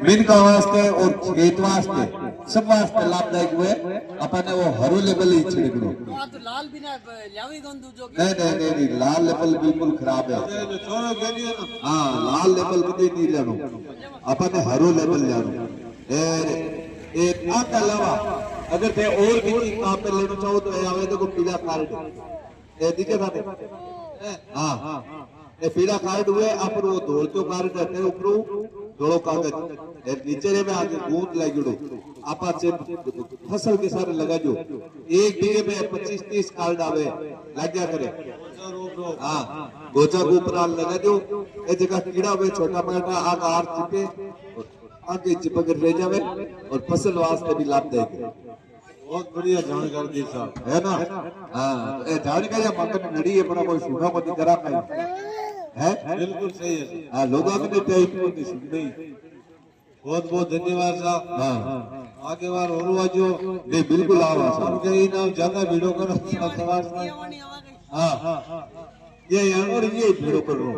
मिनका वास्ते और खेत वास्ते सब वास्ते लाभदायक हुए अपन वो हरो लेवल ही छिड़कड़ो। तो लाल बिना ल्यावी गंदू जो नहीं लाल लेवल बिल्कुल खराब है। हाँ लाल लेवल कभी नहीं लेनो अपन ने हरो लेवल लेनो। एक आका अलावा अगर थे और किसी काम पे लेना चाहो तो आवे तो पीला कार्ड ये दिखे था। हाँ ये पीला कार्ड हुए अपन वो धोलतो कार्ड रहते हैं ऊपर धोलो कागज नीचे रे में आगे गूंद लगड़ो आपा से फसल के सारे लगा जो एक बीघे में 25-30 कार्ड आवे लग गया करे। हाँ गोचा ऊपर लगा दो ये जगह कीड़ा हुए छोटा मोटा आग आर चिपे आगे चिपक रह जावे और फसल वास्ते भी लाभदायक है। बहुत बढ़िया जानकारी दी साहब है ना। हाँ जानकारी मगन नड़ी है बड़ा कोई सुना को जरा है बिल्कुल सही है। हाँ लोग आपने टाइप को नहीं बहुत बहुत धन्यवाद साहब। हाँ आगे बार और वाजो नहीं बिल्कुल आवा साहब कहीं ना ज्यादा वीडियो करो। हाँ ये और ये वीडियो करो।